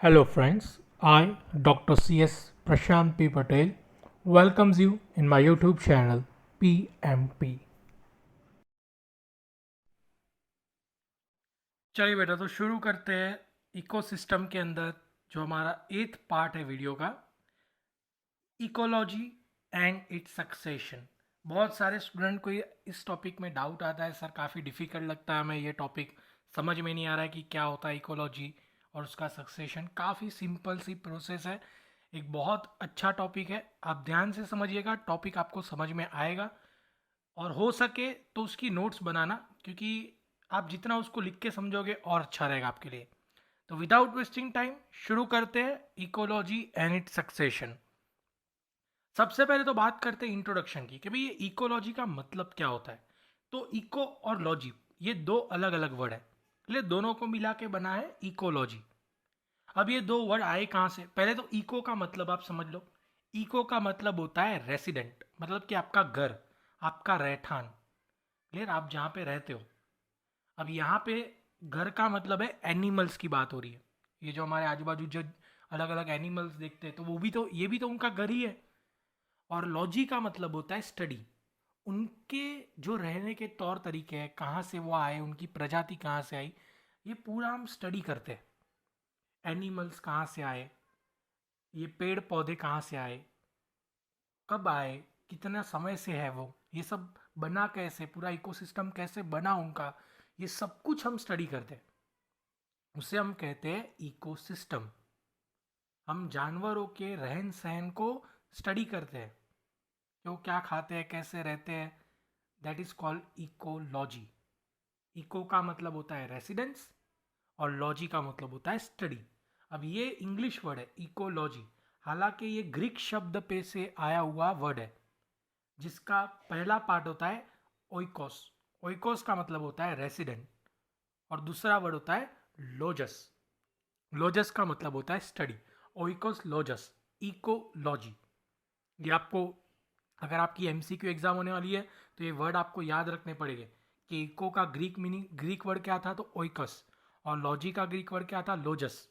Hello friends, I, Dr. C.S. Prashant P. Patel, welcomes you in my YouTube channel PMP. चलिए बेटा तो शुरू करते हैं इकोसिस्टम के अंदर जो हमारा 8th पार्ट है वीडियो का, इकोलॉजी एंड इट्स सक्सेशन। बहुत सारे स्टूडेंट को इस टॉपिक में डाउट आता है, सर काफ़ी डिफ़िकल्ट लगता है हमें ये टॉपिक, समझ में नहीं आ रहा है कि क्या होता है इकोलॉजी और उसका सक्सेशन। काफ़ी सिंपल सी प्रोसेस है, एक बहुत अच्छा टॉपिक है, आप ध्यान से समझिएगा, टॉपिक आपको समझ में आएगा। और हो सके तो उसकी नोट्स बनाना, क्योंकि आप जितना उसको लिख के समझोगे और अच्छा रहेगा आपके लिए। तो विदाउट वेस्टिंग टाइम शुरू करते हैं इकोलॉजी एंड इट्स सक्सेशन। सबसे पहले तो बात करते हैं इंट्रोडक्शन की कि भाई ये इकोलॉजी का मतलब क्या होता है। तो इको और लॉजी ये दो अलग अलग वर्ड है, इसलिए दोनों को मिला के बना है इकोलॉजी। अब ये दो वर्ड आए कहाँ से? पहले तो इको का मतलब आप समझ लो। इको का मतलब होता है रेसिडेंट, मतलब कि आपका घर, आपका रहठान, क्लियर, आप जहाँ पे रहते हो। अब यहाँ पे घर का मतलब है एनिमल्स की बात हो रही है। ये जो हमारे आजू बाजू जो अलग अलग एनिमल्स देखते हैं तो वो भी तो, ये भी तो उनका घर ही है। और लॉजी का मतलब होता है स्टडी, उनके जो रहने के तौर तरीके हैं, कहाँ से वो आए, उनकी प्रजाति कहाँ से आई, ये पूरा हम स्टडी करते हैं। एनिमल्स कहाँ से आए, ये पेड़ पौधे कहाँ से आए, कब आए, कितना समय से है वो, ये सब बना कैसे, पूरा इकोसिस्टम कैसे बना उनका, ये सब कुछ हम स्टडी करते हैं। उसे हम कहते हैं इकोसिस्टम। हम जानवरों के रहन सहन को स्टडी करते हैं कि वो क्या खाते हैं, कैसे रहते हैं, that is called ecology. Eco का मतलब होता है रेसिडेंस और लॉजी का मतलब होता है स्टडी। अब ये इंग्लिश वर्ड है इकोलॉजी, हालांकि ये ग्रीक शब्द पे से आया हुआ वर्ड है, जिसका पहला पार्ट होता है ओइकोस। ओइकोस का मतलब होता है रेसिडेंट, और दूसरा वर्ड होता है लोजस। लोजस का मतलब होता है स्टडी। Oikos लोजस, ecology. ये आपको, अगर आपकी एमसीक्यू एग्जाम होने वाली है तो ये वर्ड आपको याद रखने पड़ेंगे कि इको का ग्रीक मीनिंग, ग्रीक वर्ड क्या था तो ओइकस, और लॉजी का ग्रीक वर्ड क्या था लोजस।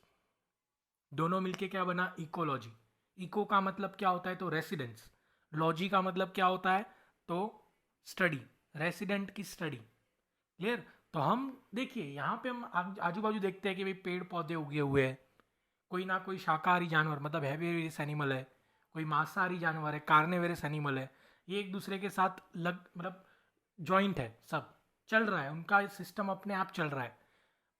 दोनों मिलके क्या बना? इकोलॉजी। इको का मतलब क्या होता है तो रेसिडेंस, लॉजी का मतलब क्या होता है तो स्टडी, रेसिडेंट की स्टडी, क्लियर। तो हम देखिए यहाँ पे हम आजू बाजू देखते हैं कि भाई पेड़ पौधे उगे हुए हैं, कोई ना कोई शाकाहारी जानवर मतलब हैवीरियस एनिमल है, कोई मांसाहारी जानवर है कार्निवरस एनिमल है, ये एक दूसरे के साथ लग मतलब जॉइंट है, सब चल रहा है, उनका सिस्टम अपने आप चल रहा है।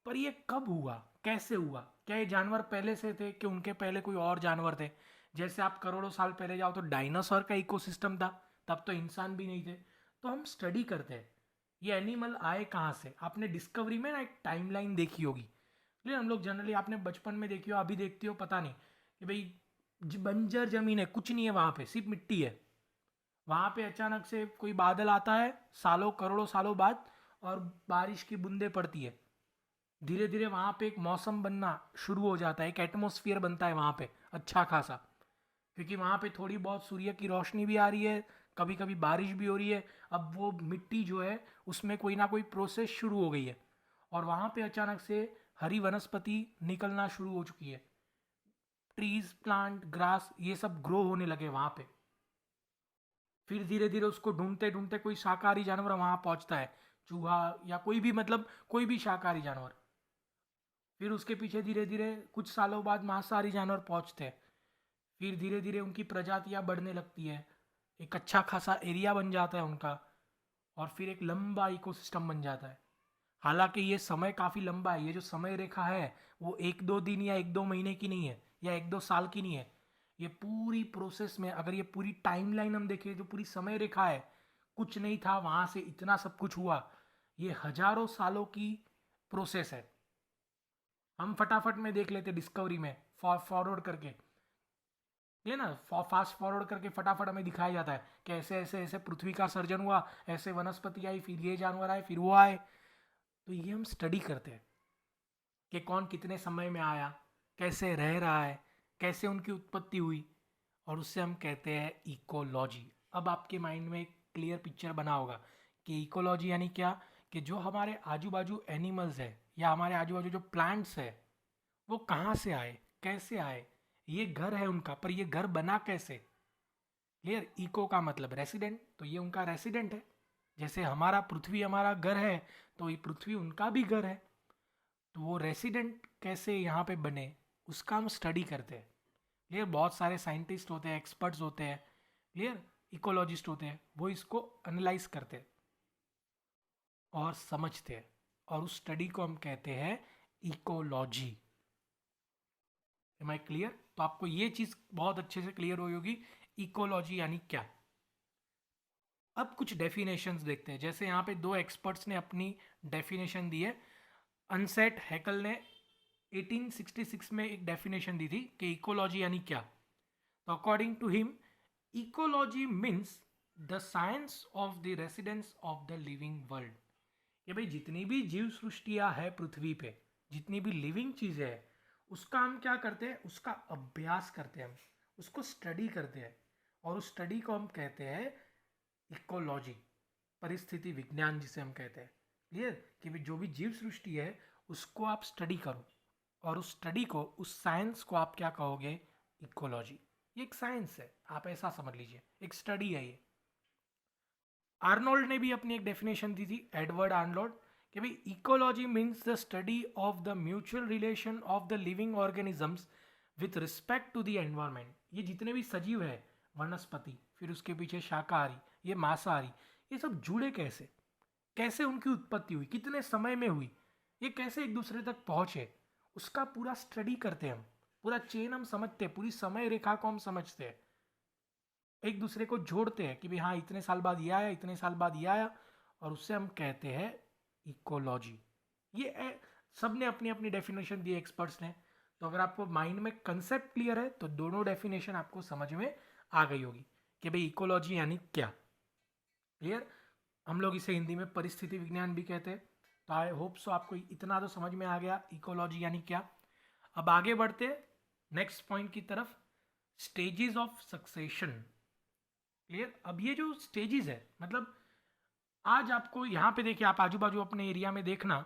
पर ये कब हुआ, कैसे हुआ? क्या ये जानवर पहले से थे कि उनके पहले कोई और जानवर थे? जैसे आप करोड़ों साल पहले जाओ तो डायनासोर का इकोसिस्टम था, तब तो इंसान भी नहीं थे। तो हम स्टडी करते हैं ये एनिमल आए कहाँ से। आपने डिस्कवरी में ना एक टाइमलाइन देखी होगी, इसलिए हम लोग जनरली, आपने बचपन में देखी हो, अभी देखती हो पता नहीं, कि भाई बंजर जमीन है, कुछ नहीं है वहाँ पे, सिर्फ मिट्टी है। वहाँ पे अचानक से कोई बादल आता है सालों करोड़ों सालों बाद, और बारिश की बूंदें पड़ती है, धीरे धीरे वहाँ पे एक मौसम बनना शुरू हो जाता है, एक एटमोसफियर बनता है वहाँ पे अच्छा खासा, क्योंकि वहाँ पे थोड़ी बहुत सूर्य की रोशनी भी आ रही है, कभी कभी बारिश भी हो रही है। अब वो मिट्टी जो है उसमें कोई ना कोई प्रोसेस शुरू हो गई है, और वहाँ पे अचानक से हरी वनस्पति निकलना शुरू हो चुकी है, ट्रीज प्लांट ग्रास ये सब ग्रो होने लगे वहाँ पे। फिर धीरे धीरे उसको ढूंढते ढूंढते कोई शाकाहारी जानवर वहाँ पहुँचता है, चूहा या कोई भी, मतलब कोई भी शाकाहारी जानवर। फिर उसके पीछे धीरे धीरे कुछ सालों बाद मांसाहारी जानवर पहुँचते हैं, फिर धीरे धीरे उनकी प्रजातियाँ बढ़ने लगती है, एक अच्छा खासा एरिया बन जाता है उनका, और फिर एक लंबा इकोसिस्टम बन जाता है। हालांकि ये समय काफ़ी लंबा है, ये जो समय रेखा है वो एक दो दिन या एक दो महीने की नहीं है, या एक दो साल की नहीं है। ये पूरी प्रोसेस में अगर ये पूरी टाइमलाइन हम देखें, जो पूरी समय रेखा है, कुछ नहीं था वहाँ से इतना सब कुछ हुआ, ये हजारों सालों की प्रोसेस है। हम फटाफट में देख लेते डिस्कवरी में, फॉरवर्ड करके, ये ना फास्ट फॉरवर्ड करके फटाफट हमें दिखाया जाता है कि ऐसे ऐसे ऐसे पृथ्वी का सर्जन हुआ, ऐसे वनस्पति आई, फिर ये जानवर आए, फिर वो आए। तो ये हम स्टडी करते हैं कि कौन कितने समय में आया, कैसे रह रहा है, कैसे उनकी उत्पत्ति हुई, और उससे हम कहते हैं इकोलॉजी। अब आपके माइंड में एक क्लियर पिक्चर बना होगा कि इकोलॉजी यानी क्या, कि जो हमारे आजू बाजू एनिमल्स है या हमारे आजू बाजू जो प्लांट्स है वो कहाँ से आए, कैसे आए, ये घर है उनका, पर ये घर बना कैसे। क्लियर। इको का मतलब रेसिडेंट, तो ये उनका रेसिडेंट है। जैसे हमारा पृथ्वी हमारा घर है, तो ये पृथ्वी उनका भी घर है। तो वो रेसिडेंट कैसे यहाँ पे बने, उसका हम स्टडी करते हैं। क्लियर। बहुत सारे साइंटिस्ट होते हैं, एक्सपर्ट्स होते हैं, क्लियर, इकोलॉजिस्ट होते हैं, वो इसको एनालाइज करते हैं और समझते हैं, और उस स्टडी को हम कहते हैं इकोलॉजी। M I clear. तो आपको ये चीज बहुत अच्छे से क्लियर हुई होगी, इकोलॉजी यानी क्या। अब कुछ डेफिनेशंस देखते हैं। जैसे यहाँ पे दो एक्सपर्ट्स ने अपनी डेफिनेशन दी है। अनसेट हैकल ने 1866 में एक डेफिनेशन दी थी कि इकोलॉजी यानी क्या। तो according to him, ecology means the science of the residence of the living world. ये भाई जितनी भी जीव सृष्टियाँ है पृथ्वी पे, जितनी भी लिविंग चीज़ें हैं, उसका हम क्या करते हैं, उसका अभ्यास करते हैं, हम उसको स्टडी करते हैं, और उस स्टडी को हम कहते हैं इकोलॉजी, परिस्थिति विज्ञान जिसे हम कहते हैं। क्लियर। कि भी जो भी जीव सृष्टि है उसको आप स्टडी करो, और उस स्टडी को, उस साइंस को आप क्या कहोगे, इकोलॉजी। ये एक साइंस है, आप ऐसा समझ लीजिए, एक स्टडी है ये। आर्नोल्ड ने भी अपनी एक डेफिनेशन दी थी, एडवर्ड आर्नोल्ड, कि भाई ecology means the study of the mutual relation of the living organisms with respect to the environment. ये जितने भी सजीव है, वनस्पति, फिर उसके पीछे शाकाहारी, ये मांसाहारी, ये सब जुड़े कैसे, कैसे उनकी उत्पत्ति हुई, कितने समय में हुई, ये कैसे एक दूसरे तक पहुंचे, उसका पूरा स्टडी करते हैं हम, पूरा चेन हम समझते हैं, पूरी समय रेखा को हम समझते हैं, एक दूसरे को जोड़ते हैं कि भाई हाँ इतने साल बाद ये आया, इतने साल बाद ये आया, और उससे हम कहते हैं इकोलॉजी। ये सब ने अपनी अपनी डेफिनेशन दी, एक्सपर्ट्स ने। तो अगर आपको माइंड में कंसेप्ट क्लियर है तो दोनों डेफिनेशन आपको समझ में आ गई होगी कि भाई इकोलॉजी यानी क्या। क्लियर। हम लोग इसे हिंदी में परिस्थिति विज्ञान भी कहते हैं। तो आई होप सो आपको इतना तो समझ में आ गया इकोलॉजी यानी क्या। अब आगे बढ़ते हैं नेक्स्ट पॉइंट की तरफ, स्टेजेस ऑफ सक्सेशन। क्लियर। अब ये जो स्टेजेस है, मतलब आज आपको यहाँ पे देखिए, आप आजू बाजू अपने एरिया में देखना,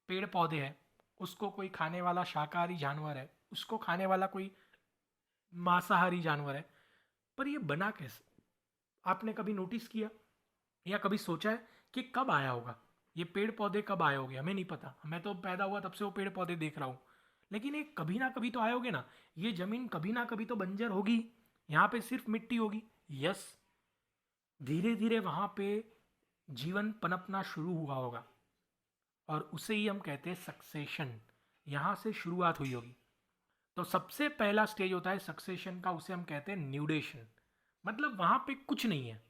पेड़ पौधे हैं, उसको कोई खाने वाला शाकाहारी जानवर है, उसको खाने वाला कोई मांसाहारी जानवर है, पर ये बना कैसे, आपने कभी नोटिस किया या कभी सोचा है कि कब आया होगा, ये पेड़ पौधे कब आए होंगे, हमें नहीं पता। मैं तो पैदा हुआ तब से वो पेड़ पौधे देख रहा हूँ, लेकिन ये कभी ना कभी तो आए होगे ना। ये जमीन कभी ना कभी तो बंजर होगी, यहाँ पे सिर्फ मिट्टी होगी। यस, धीरे धीरे वहाँ पे जीवन पनपना शुरू हुआ होगा, और उसे ही हम कहते हैं सक्सेशन। यहाँ से शुरुआत हुई होगी। तो सबसे पहला स्टेज होता है सक्सेशन का, उसे हम कहते हैं न्यूडेशन। मतलब वहाँ पे कुछ नहीं है,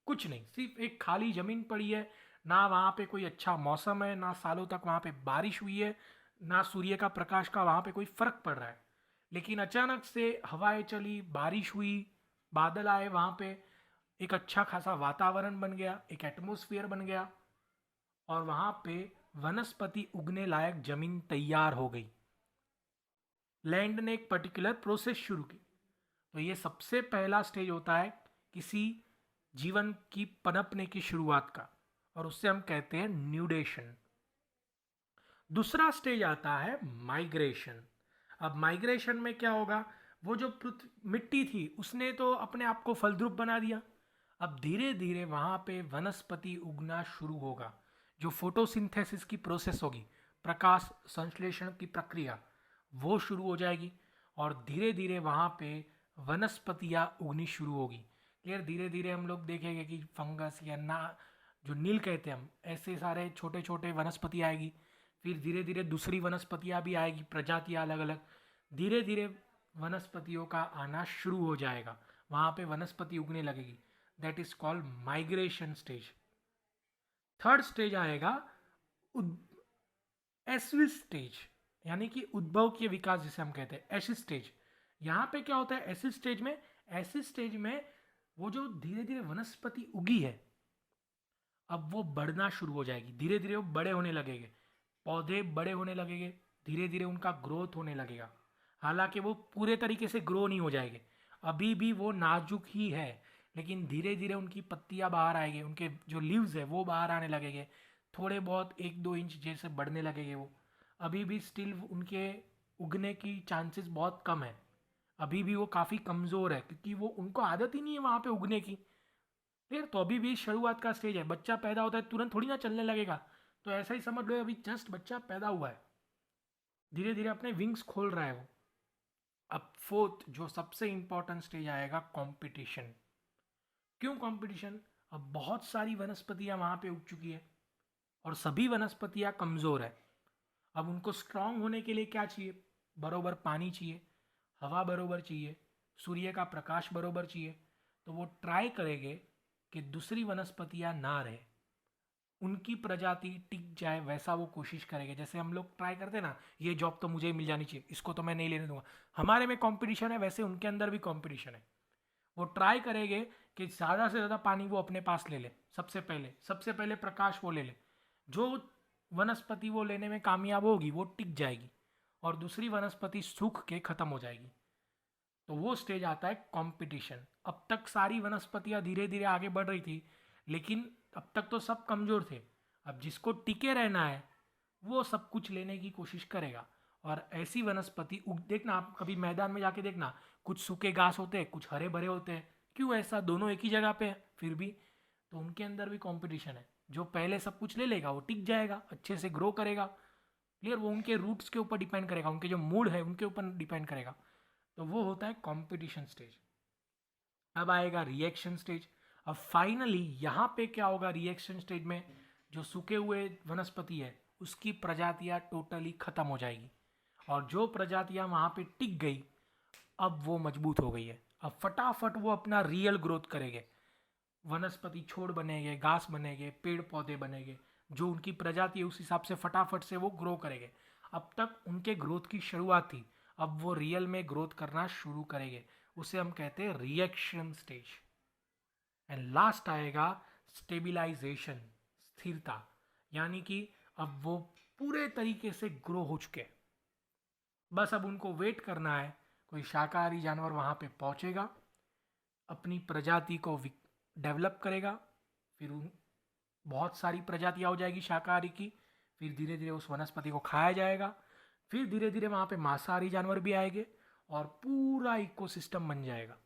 कुछ नहीं, सिर्फ एक खाली जमीन पड़ी है, ना वहाँ पे कोई अच्छा मौसम है, ना सालों तक वहाँ पे बारिश हुई है, ना सूर्य का प्रकाश का वहाँ पे कोई फर्क पड़ रहा है। लेकिन अचानक से हवाएं चली, बारिश हुई, बादल आए, वहाँ पे एक अच्छा खासा वातावरण बन गया, एक एटमोसफियर बन गया, और वहाँ पे वनस्पति उगने लायक जमीन तैयार हो गई। लैंड ने एक पर्टिकुलर प्रोसेस शुरू की। तो ये सबसे पहला स्टेज होता है किसी जीवन की पनपने की शुरुआत का, और उससे हम कहते हैं न्यूडेशन। दूसरा स्टेज आता है माइग्रेशन। अब माइग्रेशन में क्या होगा, वो जो मिट्टी थी उसने तो अपने आप को फलद्रुप बना दिया। अब धीरे धीरे वहाँ पे वनस्पति उगना शुरू होगा, जो फोटोसिंथेसिस की प्रोसेस होगी, प्रकाश संश्लेषण की प्रक्रिया, वो शुरू हो जाएगी, और धीरे धीरे वहाँ पे वनस्पतियाँ उगनी शुरू होगी। क्लियर। धीरे धीरे हम लोग देखेंगे कि फंगस या ना, जो नील कहते हैं हम, ऐसे सारे छोटे छोटे वनस्पति आएगी, फिर धीरे धीरे दूसरी वनस्पतियाँ भी आएगी, प्रजातियाँ अलग अलग, धीरे धीरे वनस्पतियों का आना शुरू हो जाएगा, वहाँ पे वनस्पति उगने लगेगी। That is called migration stage. Third stage आएगा एसिड स्टेज, यानी कि उद्भव के विकास जिसे हम कहते हैं एसिड स्टेज। यहाँ पे क्या होता है एसिड स्टेज में, एसिड स्टेज में वो जो धीरे धीरे वनस्पति उगी है, अब वो बढ़ना शुरू हो जाएगी, धीरे धीरे वो बड़े होने लगेंगे, पौधे बड़े होने लगेंगे, धीरे धीरे उनका ग्रोथ होने लगेगा। हालांकि वो पूरे तरीके से ग्रो नहीं हो जाएंगे, अभी भी वो नाजुक ही है, लेकिन धीरे धीरे उनकी पत्तियां बाहर आएंगे, उनके जो लीव्स है वो बाहर आने लगेंगे, थोड़े बहुत 1-2 इंच जैसे बढ़ने लगेंगे वो। अभी भी स्टिल उनके उगने की चांसेस बहुत कम है। अभी भी वो काफ़ी कमज़ोर है क्योंकि वो उनको आदत ही नहीं है वहाँ पे उगने की। फिर तो अभी भी शुरुआत का स्टेज है, बच्चा पैदा होता है तुरंत थोड़ी ना चलने लगेगा। तो ऐसा ही समझ लो, अभी जस्ट बच्चा पैदा हुआ है, धीरे धीरे अपने विंग्स खोल रहा है वो। अब फोर्थ जो सबसे इंपॉर्टेंट स्टेज आएगा, कंपटीशन। क्यों कंपटीशन? अब बहुत सारी वनस्पतियां वहां पे उग चुकी है और सभी वनस्पतियां कमज़ोर है। अब उनको स्ट्रांग होने के लिए क्या चाहिए? बरोबर पानी चाहिए, हवा बरोबर चाहिए, सूर्य का प्रकाश बरोबर चाहिए। तो वो ट्राई करेंगे कि दूसरी वनस्पतियां ना रहे, उनकी प्रजाति टिक जाए, वैसा वो कोशिश करेंगे। जैसे हम लोग ट्राई करते हैं ना, ये जॉब तो मुझे ही मिल जानी चाहिए, इसको तो मैं नहीं लेने दूंगा। हमारे में कंपटीशन है, वैसे उनके अंदर भी कंपटीशन है। वो ट्राई करेंगे कि ज़्यादा से ज़्यादा पानी वो अपने पास ले ले, सबसे पहले प्रकाश वो ले ले। जो वनस्पति वो लेने में कामयाब होगी वो टिक जाएगी और दूसरी वनस्पति सूख के ख़त्म हो जाएगी। तो वो स्टेज आता है कंपटीशन। अब तक सारी वनस्पतियां धीरे धीरे आगे बढ़ रही थी, लेकिन अब तक तो सब कमज़ोर थे। अब जिसको टिके रहना है वो सब कुछ लेने की कोशिश करेगा। और ऐसी वनस्पति उग, देखना आप कभी मैदान में जाके देखना, कुछ सूखे घास होते हैं, कुछ हरे भरे होते हैं। क्यों ऐसा? दोनों एक ही जगह पे है फिर भी। तो उनके अंदर भी कंपटीशन है। जो पहले सब कुछ ले लेगा वो टिक जाएगा, अच्छे से ग्रो करेगा। क्लियर? वो उनके रूट्स के ऊपर डिपेंड करेगा, उनके जो मूड है उनके ऊपर डिपेंड करेगा। तो वो होता है कंपटीशन स्टेज। अब आएगा रिएक्शन स्टेज। अब फाइनली यहाँ पे क्या होगा रिएक्शन स्टेज में? जो सूखे हुए वनस्पति है उसकी प्रजातियाँ टोटली खत्म हो जाएगी और जो प्रजातियाँ वहाँ पे टिक गई अब वो मजबूत हो गई है। अब फटाफट वो अपना रियल ग्रोथ करेंगे, वनस्पति छोड़ बनेंगे, घास बनेंगे, पेड़ पौधे बनेंगे। जो उनकी प्रजाति है उस हिसाब से फटाफट से वो ग्रो करेंगे। अब तक उनके ग्रोथ की शुरुआत थी, अब वो रियल में ग्रोथ करना शुरू करेंगे। उसे हम कहते हैं रिएक्शन स्टेज। एंड लास्ट आएगा स्टेबिलाईजेशन, स्थिरता। यानी कि अब वो पूरे तरीके से ग्रो हो चुके हैं, बस अब उनको वेट करना है, कोई शाकाहारी जानवर वहाँ पे पहुँचेगा, अपनी प्रजाति को डेवलप करेगा, फिर उन बहुत सारी प्रजातियाँ हो जाएगी शाकाहारी की। फिर धीरे धीरे उस वनस्पति को खाया जाएगा। फिर धीरे धीरे वहाँ पे मांसाहारी जानवर भी आएंगे और पूरा इकोसिस्टम बन जाएगा।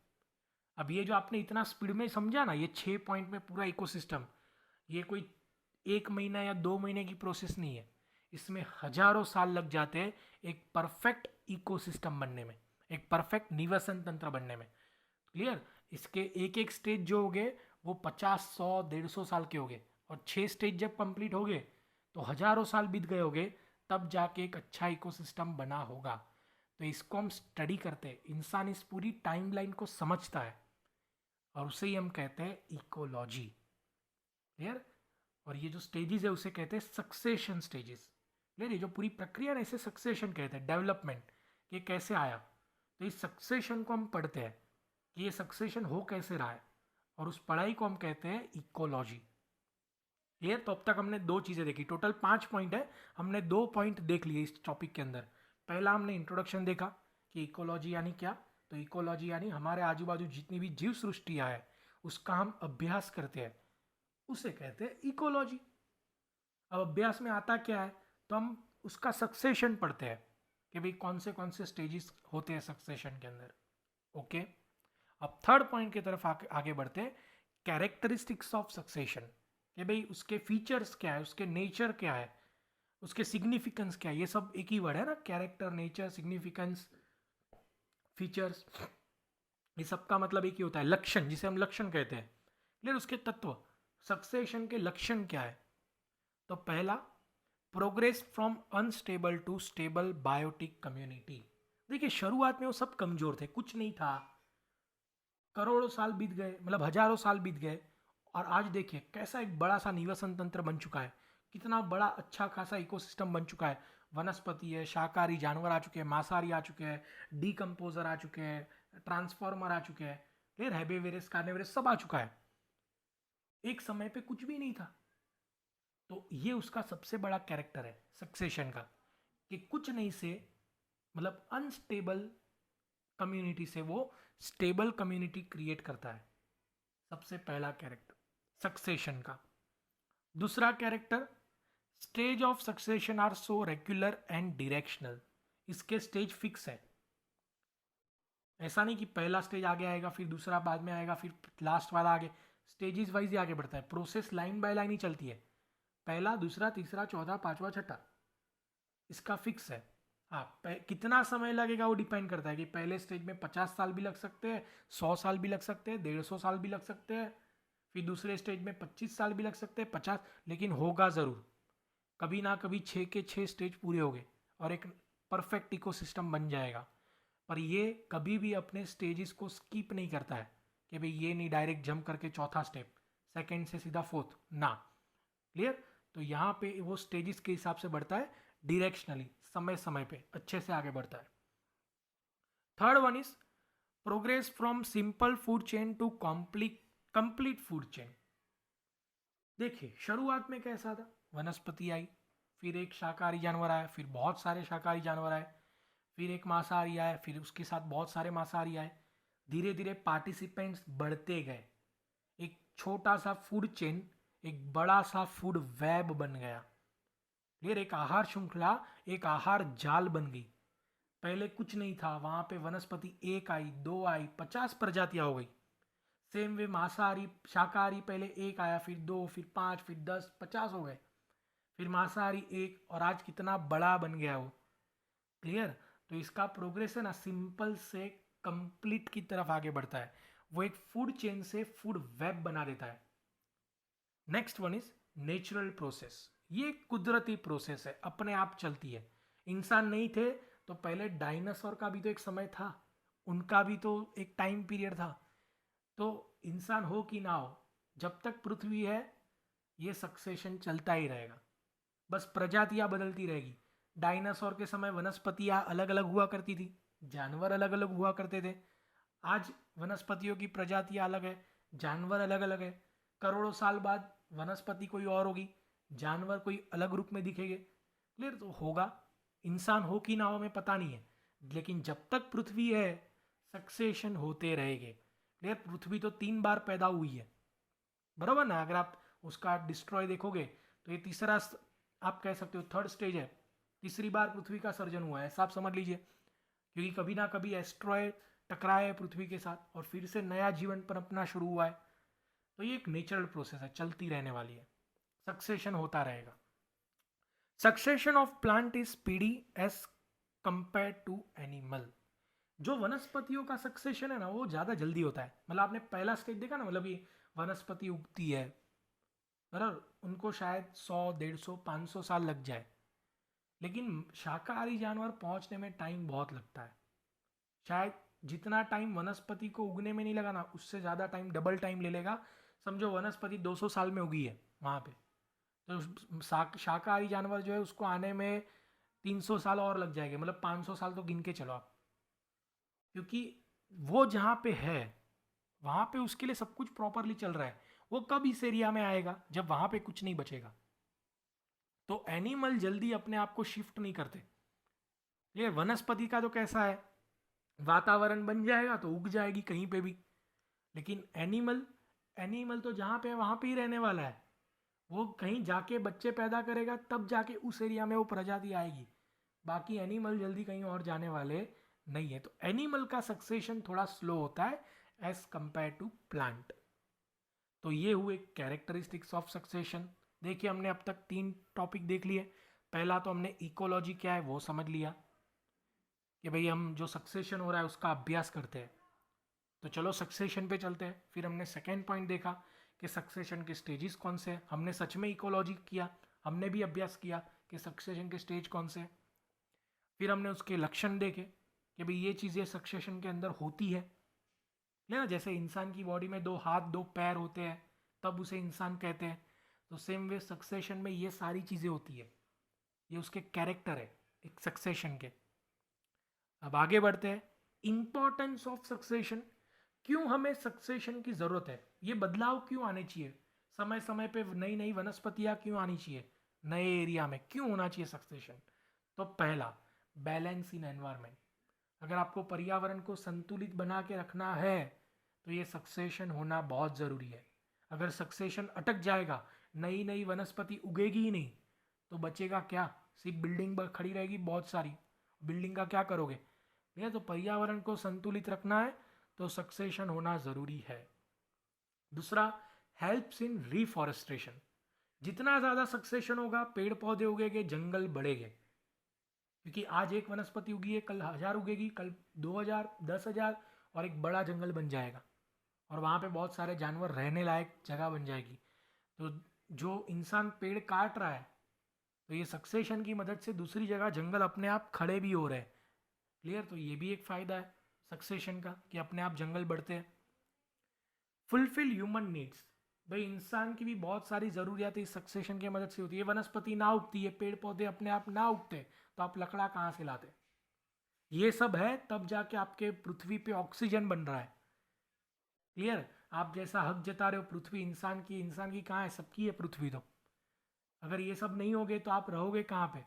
अब ये जो आपने इतना स्पीड में समझा ना, ये 6 पॉइंट में पूरा इकोसिस्टम, ये कोई 1 महीना या 2 महीने की प्रोसेस नहीं है। इसमें हजारों साल लग जाते हैं एक परफेक्ट इकोसिस्टम बनने में, एक परफेक्ट निवसन तंत्र बनने में। क्लियर? इसके एक एक स्टेज जो हो गए वो 50, 100, 150 साल के हो गए और 6 स्टेज जब कंप्लीट हो गए तो हजारों साल बीत गए होंगे, तब जाके एक अच्छा इकोसिस्टम बना होगा। तो इसको हम स्टडी करते हैं, इंसान इस पूरी टाइमलाइन को समझता है और उसे ही हम कहते हैं इकोलॉजी। क्लियर? और ये जो स्टेजेस है उसे कहते हैं सक्सेशन स्टेजेस। क्लियर? ये जो पूरी प्रक्रिया है इसे सक्सेशन कहते हैं, डेवलपमेंट। ये कैसे आया? तो इस सक्सेशन को हम पढ़ते हैं कि ये सक्सेशन हो कैसे रहा है, और उस पढ़ाई को हम कहते हैं इकोलॉजी। क्लियर? तो अब तक हमने 2 चीज़ें देखी, टोटल 5 पॉइंट है, हमने 2 पॉइंट देख लिए इस टॉपिक के अंदर। पहला हमने इंट्रोडक्शन देखा कि इकोलॉजी यानी क्या। तो इकोलॉजी यानी हमारे आजू बाजू जितनी भी जीव सृष्टियाँ है उसका हम अभ्यास करते हैं, उसे कहते हैं इकोलॉजी। अब अभ्यास में आता क्या है? तो हम उसका सक्सेशन पढ़ते हैं कि भाई कौन से स्टेजेस होते हैं सक्सेशन के अंदर। ओके, अब थर्ड पॉइंट की तरफ आगे बढ़ते हैं, कैरेक्टरिस्टिक्स ऑफ सक्सेशन। कि भाई उसके फीचर्स क्या है, उसके नेचर क्या है, उसके सिग्निफिकेंस क्या है। ये सब एक ही वर्ड है ना, कैरेक्टर, नेचर, सिग्निफिकेंस, फीचर्स। ये सब का मतलब एक ही होता है, लक्षण, जिसे हम लक्षण कहते हैं। क्लियर? उसके तत्व, सक्सेशन के लक्षण क्या है? तो पहला, progress from unstable to stable biotic community. देखिए शुरुआत में वो सब कमजोर थे, कुछ नहीं था, करोड़ों साल बीत गए, मतलब हजारों साल बीत गए, और आज देखिए कैसा एक बड़ा सा निवसन तंत्र बन चुका है, कितना बड़ा अच्छा खासा इकोसिस्टम बन चुका है। वनस्पति है, शाकाहारी जानवर आ चुके हैं, मांसाहारी आ चुके हैं, डीकम्पोजर आ चुके हैं, ट्रांसफॉर्मर आ चुके हैं, फिर हैबेवेरस, कार्निवरस सब आ चुका है। एक समय पे कुछ भी नहीं था। तो ये उसका सबसे बड़ा कैरेक्टर है सक्सेशन का, कि कुछ नहीं से, मतलब अनस्टेबल कम्युनिटी से वो स्टेबल कम्युनिटी क्रिएट करता है। सबसे पहला कैरेक्टर सक्सेशन का। दूसरा character, stage of succession are so regular and directional. इसके स्टेज फिक्स है। ऐसा नहीं कि पहला स्टेज आगे आएगा फिर दूसरा बाद में आएगा फिर लास्ट वाला आगे, स्टेजेस वाइज ही आगे बढ़ता है। प्रोसेस लाइन बाय लाइन ही चलती है, पहला दूसरा तीसरा चौथा पांचवा छठा, इसका फिक्स है। हाँ, कितना समय लगेगा वो डिपेंड करता है कि पहले स्टेज में 50 साल भी लग सकते हैं, 100 साल भी लग सकते हैं, 150 साल भी लग सकते हैं, फिर दूसरे स्टेज में 25 साल भी लग सकते हैं, 50, लेकिन होगा ज़रूर। कभी ना कभी 6 के 6 स्टेज पूरे हो गए और एक परफेक्ट इकोसिस्टम बन जाएगा। पर ये कभी भी अपने स्टेजेस को स्किप नहीं करता है कि भाई ये नहीं डायरेक्ट जंप करके चौथा स्टेप, सेकंड से सीधा फोर्थ ना। क्लियर? तो यहाँ पे वो स्टेजेस के हिसाब से बढ़ता है, डिरेक्शनली, समय समय पे अच्छे से आगे बढ़ता है। Third one is progress from simple food chain to complete food chain. देखिए शुरुआत में कैसा था, वनस्पति आई, फिर एक शाकाहारी जानवर आया, फिर बहुत सारे शाकाहारी जानवर आए, फिर एक मांसाहारी आया, फिर उसके साथ बहुत सारे मांसाहारी आए। धीरे धीरे पार्टिसिपेंट्स बढ़ते गए, एक छोटा सा फूड चेन एक बड़ा सा फूड वेब बन गया। फिर एक आहार श्रृंखला, एक आहार जाल बन गई। पहले कुछ नहीं था, वहां पे वनस्पति एक आई, दो आई, 50 प्रजातियां हो गई। सेम वे मांसाहारी शाकाहारी, पहले एक आया, फिर दो, फिर 5, फिर 10, 50 हो गए। फिर मांसाहारी एक, और आज कितना बड़ा बन गया वो। क्लियर? तो इसका प्रोग्रेस है ना, सिंपल से कंप्लीट की तरफ आगे बढ़ता है। वो एक फूड चेन से फूड वेब बना देता है। Next one is natural process. ये कुदरती प्रोसेस है, अपने आप चलती है। इंसान नहीं थे तो पहले डायनासोर का भी तो एक समय था, उनका भी तो एक टाइम पीरियड था। तो इंसान हो कि ना हो, जब तक पृथ्वी है ये सक्सेशन चलता ही रहेगा, बस प्रजातियां बदलती रहेगी। डायनासोर के समय वनस्पतियां अलग अलग हुआ करती थी, जानवर अलग अलग हुआ करते थे। आज वनस्पतियों की प्रजातियां अलग है, जानवर अलग अलग है। करोड़ों साल बाद वनस्पति कोई और होगी, जानवर कोई अलग रूप में दिखेंगे। क्लियर? तो होगा, इंसान हो कि ना हो हमें पता नहीं है, लेकिन जब तक पृथ्वी है सक्सेशन होते रहेंगे। क्लियर? पृथ्वी तो 3 बार पैदा हुई है, बराबर ना? अगर आप उसका डिस्ट्रॉय देखोगे तो ये तीसरा, आप कह सकते हो थर्ड स्टेज है, तीसरी बार पृथ्वी का सर्जन हुआ है, ऐसा आप समझ लीजिए। क्योंकि कभी ना कभी एस्ट्रॉय टकराया है पृथ्वी के साथ और फिर से नया जीवन पनपना शुरू हुआ है। तो ये एक नेचुरल प्रोसेस है, चलती रहने वाली है, सक्सेशन होता रहेगा। Succession of plant is speedy as compare to animal. जो वनस्पतियों का सक्सेशन है ना वो ज़्यादा जल्दी होता है। मतलब आपने पहला स्टेज देखा ना, मतलब ये वनस्पति उगती है, बराबर, उनको शायद 100, 150, 500 साल लग जाए, लेकिन शाकाहारी जानवर पहुंचने में टाइम बहुत लगता है। शायद जितना टाइम वनस्पति को उगने में नहीं लगा ना, उससे ज़्यादा टाइम, डबल टाइम ले लेगा। समझो वनस्पति 200 साल में उगी है वहाँ पे, तो शाकाहारी जानवर जो है उसको आने में 300 साल और लग जाएंगे, मतलब 500 साल तो गिन के चलो आप। क्योंकि वो जहाँ पे है वहाँ पे उसके लिए सब कुछ प्रॉपरली चल रहा है। वो कब इस एरिया में आएगा जब वहाँ पे कुछ नहीं बचेगा। तो एनिमल जल्दी अपने आप को शिफ्ट नहीं करते। ये वनस्पति का तो कैसा है, वातावरण बन जाएगा तो उग जाएगी कहीं पे भी। लेकिन एनिमल, एनिमल तो जहाँ पे है वहाँ पे ही रहने वाला है। वो कहीं जाके बच्चे पैदा करेगा तब जाके उस एरिया में वो प्रजाति आएगी। बाकी एनिमल जल्दी कहीं और जाने वाले नहीं है। तो एनिमल का सक्सेशन थोड़ा स्लो होता है एज कंपेयर टू प्लांट। तो ये हुए कैरेक्टरिस्टिक्स ऑफ सक्सेशन। देखिए हमने अब तक 3 टॉपिक देख लिए। पहला तो हमने इकोलॉजी क्या है वो समझ लिया कि भाई हम जो सक्सेशन हो रहा है उसका अभ्यास करते हैं। तो चलो सक्सेशन पे चलते हैं। फिर हमने सेकेंड पॉइंट देखा कि सक्सेशन के स्टेजेस कौन से हैं। हमने सच में इकोलॉजी किया, हमने भी अभ्यास किया कि सक्सेशन के स्टेज कौन से हैं। फिर हमने उसके लक्षण देखे कि भाई ये चीज़ें सक्सेशन के अंदर होती है ना। जैसे इंसान की बॉडी में 2 हाथ 2 पैर होते हैं तब उसे इंसान कहते हैं। तो सेम वे सक्सेशन में ये सारी चीज़ें होती है, ये उसके कैरेक्टर है एक सक्सेशन के। अब आगे बढ़ते हैं, इंपॉर्टेंस ऑफ सक्सेशन। क्यों हमें सक्सेशन की ज़रूरत है, ये बदलाव क्यों आने चाहिए, समय समय पे नई नई वनस्पतियाँ क्यों आनी चाहिए, नए एरिया में क्यों होना चाहिए सक्सेशन। तो पहला, बैलेंस इन एनवायरनमेंट। अगर आपको पर्यावरण को संतुलित बना के रखना है तो ये सक्सेशन होना बहुत ज़रूरी है। अगर सक्सेशन अटक जाएगा, नई नई वनस्पति उगेगी ही नहीं, तो बचेगा क्या, सिर्फ बिल्डिंग खड़ी रहेगी बहुत सारी, बिल्डिंग का क्या करोगे? ठीक है, तो पर्यावरण को संतुलित रखना है तो सक्सेशन होना ज़रूरी है। दूसरा, हेल्प्स इन रिफॉरेस्टेशन। जितना ज़्यादा सक्सेशन होगा, पेड़ पौधे उगेंगे, जंगल बढ़ेंगे, क्योंकि आज एक वनस्पति उगी है, कल 1000 उगेगी, कल 2000, 10,000 और एक बड़ा जंगल बन जाएगा और वहाँ पे बहुत सारे जानवर रहने लायक जगह बन जाएगी। तो जो इंसान पेड़ काट रहा है, तो ये सक्सेशन की मदद से दूसरी जगह जंगल अपने आप खड़े भी हो रहे हैं। क्लियर? तो ये भी एक फ़ायदा है सक्सेशन का कि अपने आप जंगल बढ़ते हैं। Fulfil human needs. भाई इंसान की भी बहुत सारी ज़रूरियात इस सक्सेशन की मदद से होती है। वनस्पति ना उगती है, पेड़ पौधे अपने आप ना उगते, तो आप लकड़ा कहाँ से लाते? ये सब है तब जाके आपके पृथ्वी पे ऑक्सीजन बन रहा है। क्लियर? आप जैसा हक जता रहे हो पृथ्वी इंसान की कहाँ है? सबकी है पृथ्वी। तो अगर ये सब नहीं होगे तो आप रहोगे कहाँ पे?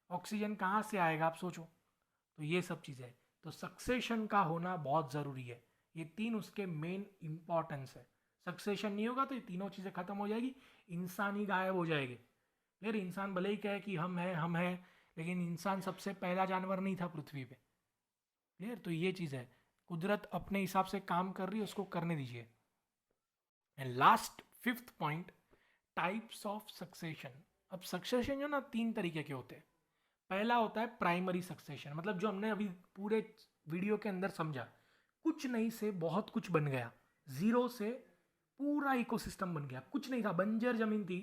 ऑक्सीजन कहाँ से आएगा, आप सोचो। तो ये सब चीज़ें, तो सक्सेशन का होना बहुत ज़रूरी है। ये तीन उसके मेन इंपॉर्टेंस है। सक्सेशन नहीं होगा तो ये तीनों चीज़ें खत्म हो जाएगी, इंसान ही गायब हो जाएंगे। फिर इंसान भले ही कहे कि हम हैं, लेकिन इंसान सबसे पहला जानवर नहीं था पृथ्वी पे। क्लियर? तो ये चीज़ है, कुदरत अपने हिसाब से काम कर रही है, उसको करने दीजिए। And last, fifth point, types of succession. अब सक्सेशन जो ना 3 तरीके के होते हैं। पहला होता है प्राइमरी सक्सेशन, मतलब जो हमने अभी पूरे वीडियो के अंदर समझा, कुछ नहीं से बहुत कुछ बन गया, जीरो से पूरा इकोसिस्टम बन गया। कुछ नहीं था, बंजर जमीन थी,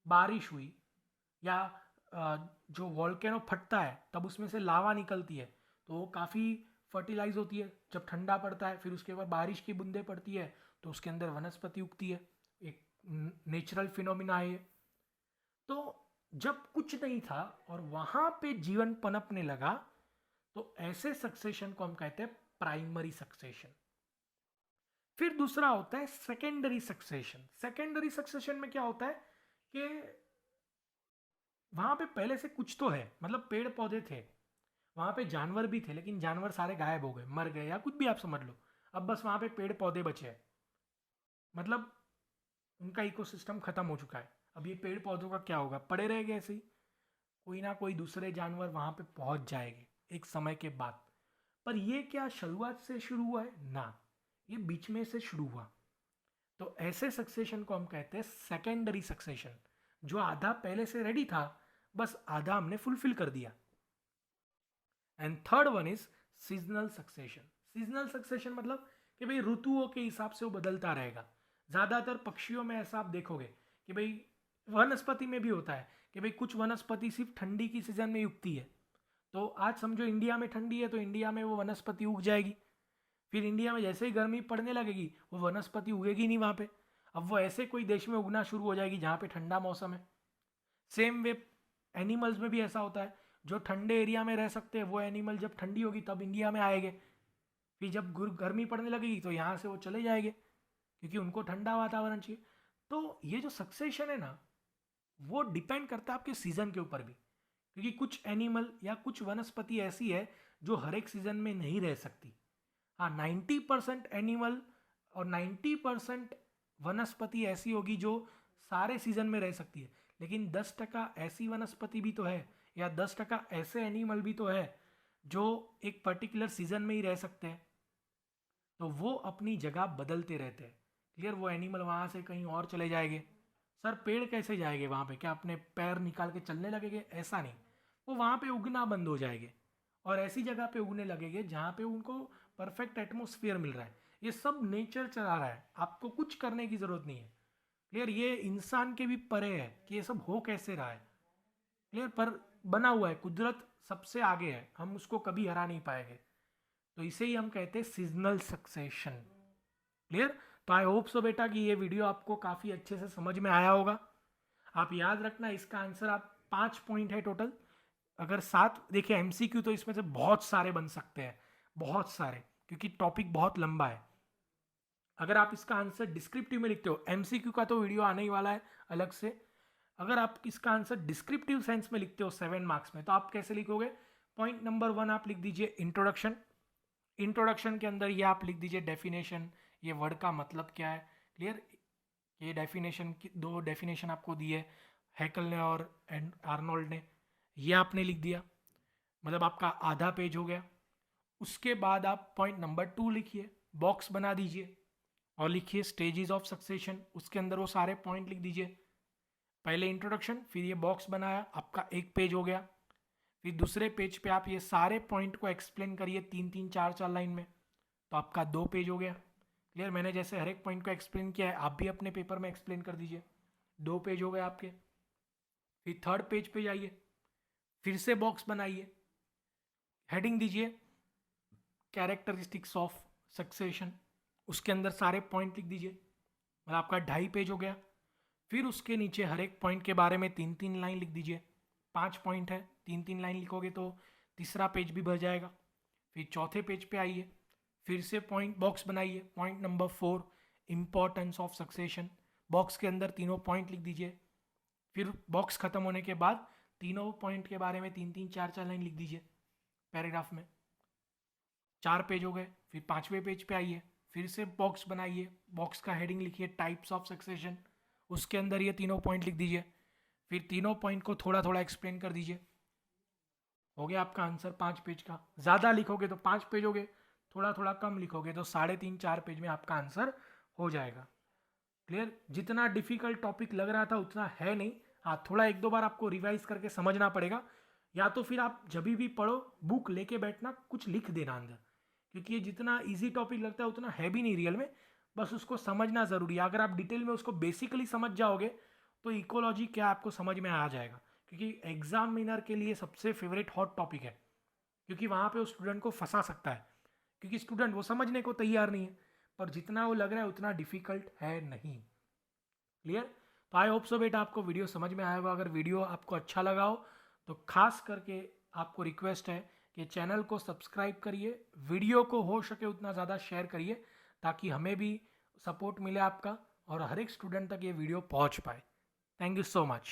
बारिश हुई, या जो वॉल्केनो फटता है तब उसमें से लावा निकलती है, तो वो काफ़ी फर्टिलाइज होती है। जब ठंडा पड़ता है फिर उसके बाद बारिश की बूंदें पड़ती है तो उसके अंदर वनस्पति उगती है। एक नेचुरल फिनोमिना है ये। तो जब कुछ नहीं था और वहां पे जीवन पनपने लगा, तो ऐसे सक्सेशन को हम कहते हैं प्राइमरी सक्सेशन। फिर दूसरा होता है सेकेंडरी सक्सेशन। सेकेंडरी सक्सेशन में क्या होता है कि वहां पे पहले से कुछ तो है, मतलब पेड़ पौधे थे, वहां पे जानवर भी थे, लेकिन जानवर सारे गायब हो गए, मर गए, या कुछ भी आप समझ लो। अब बस वहां पे पेड़ पौधे बचे हैं, मतलब उनका इकोसिस्टम खत्म हो चुका है। अब ये पेड़ पौधों का क्या होगा? पड़े रहेंगे ऐसे ही, कोई ना कोई दूसरे जानवर वहां पे पहुंच जाएंगे एक समय के बाद। पर ये क्या शुरुआत से शुरू हुआ है? ना, ये बीच में से शुरू हुआ। तो ऐसे सक्सेशन को हम कहते हैं सेकेंडरी सक्सेशन, जो आधा पहले से रेडी था, बस आधा हमने फुलफिल कर दिया। And third one is seasonal succession. Seasonal succession मतलब कि भाई ऋतुओं के हिसाब से वो बदलता रहेगा। ज़्यादातर पक्षियों में ऐसा आप देखोगे कि भाई, वनस्पति में भी होता है कि भाई कुछ वनस्पति सिर्फ ठंडी की सीजन में ही उगती है। तो आज समझो इंडिया में ठंडी है तो इंडिया में वो वनस्पति उग जाएगी। फिर इंडिया में जैसे ही गर्मी पड़ने लगेगी वो वनस्पति उगेगी नहीं वहाँ पे। अब वो ऐसे कोई देश में उगना शुरू हो जाएगी जहाँ पे ठंडा मौसम है। सेम वे एनिमल्स में भी ऐसा होता है, जो ठंडे एरिया में रह सकते हैं वो एनिमल जब ठंडी होगी तब इंडिया में आएंगे। फिर जब गर्मी पड़ने लगेगी तो यहाँ से वो चले जाएंगे, क्योंकि उनको ठंडा वातावरण चाहिए। तो ये जो सक्सेशन है ना, वो डिपेंड करता है आपके सीजन के ऊपर भी, क्योंकि कुछ एनिमल या कुछ वनस्पति ऐसी है जो हर एक सीजन में नहीं रह सकती। हाँ, 90% एनिमल और 90% वनस्पति ऐसी होगी जो सारे सीजन में रह सकती है, लेकिन 10% ऐसी वनस्पति भी तो है, या 10% ऐसे एनिमल भी तो है जो एक पर्टिकुलर सीजन में ही रह सकते हैं। तो वो अपनी जगह बदलते रहते हैं। क्लियर? वो एनिमल वहाँ से कहीं और चले जाएंगे। सर पेड़ कैसे जाएंगे वहाँ पे? क्या अपने पैर निकाल के चलने लगेंगे? ऐसा नहीं, वो वहाँ पे उगना बंद हो जाएंगे और ऐसी जगह पे उगने लगेंगे जहाँ पे उनको परफेक्ट एटमोसफियर मिल रहा है। ये सब नेचर चला रहा है, आपको कुछ करने की ज़रूरत नहीं है। क्लियर? ये इंसान के भी परे है कि ये सब हो कैसे रहा है। क्लियर? पर बना हुआ है, कुदरत सबसे आगे है, हम उसको कभी हरा नहीं पाएंगे। तो इसे ही हम कहते हैं सीजनल सक्सेशन। क्लियर? तो आई होप सो बेटा कि ये वीडियो आपको काफ़ी अच्छे से समझ में आया होगा। आप याद रखना, इसका आंसर आप 5 पॉइंट है टोटल। अगर 7, देखिए एमसीक्यू तो इसमें से बहुत सारे बन सकते हैं, बहुत सारे, क्योंकि टॉपिक बहुत लंबा है। अगर आप इसका आंसर डिस्क्रिप्टिव में लिखते हो, एमसीक्यू का तो वीडियो आने ही वाला है अलग से। अगर आप इसका आंसर डिस्क्रिप्टिव सेंस में लिखते हो 7 मार्क्स में, तो आप कैसे लिखोगे? पॉइंट नंबर 1 आप लिख दीजिए इंट्रोडक्शन। इंट्रोडक्शन के अंदर ये आप लिख दीजिए डेफिनेशन, ये वर्ड का मतलब क्या है। क्लियर? ये डेफिनेशन की 2 डेफिनेशन आपको दी है, हैकल ने और आर्नोल्ड ने, ये आपने लिख दिया। मतलब आपका आधा पेज हो गया। उसके बाद आप पॉइंट नंबर 2 लिखिए, बॉक्स बना दीजिए और लिखिए स्टेजेस ऑफ सक्सेशन। उसके अंदर वो सारे पॉइंट लिख दीजिए। पहले इंट्रोडक्शन, फिर ये बॉक्स बनाया, आपका एक पेज हो गया। फिर दूसरे पेज पे आप ये सारे पॉइंट को एक्सप्लेन करिए 3-3, 4-4 लाइन में, तो आपका 2 पेज हो गया। क्लियर? मैंने जैसे हर एक पॉइंट को एक्सप्लेन किया है, आप भी अपने पेपर में एक्सप्लेन कर दीजिए। 2 पेज हो गए आपके। फिर थर्ड पेज पे जाइए, फिर से बॉक्स बनाइए, हेडिंग दीजिए कैरेक्टरिस्टिक्स ऑफ सक्सेशन। उसके अंदर सारे पॉइंट लिख दीजिए। मतलब आपका 2.5 पेज हो गया। फिर उसके नीचे हर एक पॉइंट के बारे में 3-3 लाइन लिख दीजिए। 5 पॉइंट है, 3-3 लाइन लिखोगे तो तीसरा पेज भी भर जाएगा। फिर चौथे पेज पे आइए, फिर से पॉइंट बॉक्स बनाइए। Point number 4, importance of succession. Box के अंदर तीनों पॉइंट लिख दीजिए। फिर बॉक्स खत्म होने के बाद तीनों पॉइंट के बारे में 3-3, 4-4 लाइन लिख दीजिए पैराग्राफ में। 4 पेज हो गए। फिर 5वें पेज पे आइए, फिर से बॉक्स बनाइए। बॉक्स का हेडिंग लिखिए टाइप्स ऑफ सक्सेशन। उसके अंदर ये तीनों पॉइंट लिख दीजिए। फिर तीनों पॉइंट को थोड़ा थोड़ा एक्सप्लेन कर दीजिए। हो गया आपका आंसर 5 पेज का। ज़्यादा लिखोगे तो 5 पेज हो गए, थोड़ा थोड़ा कम लिखोगे तो 3.5, 4 पेज में आपका आंसर हो जाएगा। क्लियर? जितना डिफिकल्ट टॉपिक लग रहा था उतना है नहीं। हाँ, थोड़ा 1-2 बार आपको रिवाइज करके समझना पड़ेगा, या तो फिर आप जब भी पढ़ो बुक लेके बैठना, कुछ लिख देना अंदर, क्योंकि ये जितना इजी टॉपिक लगता है उतना है भी नहीं रियल में। बस उसको समझना ज़रूरी है। अगर आप डिटेल में उसको बेसिकली समझ जाओगे तो इकोलॉजी क्या आपको समझ में आ जाएगा, क्योंकि एग्जामिनर के लिए सबसे फेवरेट हॉट टॉपिक है, क्योंकि वहाँ पे उस स्टूडेंट को फंसा सकता है, क्योंकि स्टूडेंट वो समझने को तैयार नहीं है, पर जितना वो लग रहा है उतना डिफिकल्ट है नहीं। क्लियर? तो आई होप सो बेटा आपको वीडियो समझ में आया होगा। अगर वीडियो आपको अच्छा लगा हो तो खास करके आपको रिक्वेस्ट है कि चैनल को सब्सक्राइब करिए, वीडियो को हो सके उतना ज़्यादा शेयर करिए, ताकि हमें भी सपोर्ट मिले आपका और हर एक स्टूडेंट तक ये वीडियो पहुंच पाए। Thank you so much.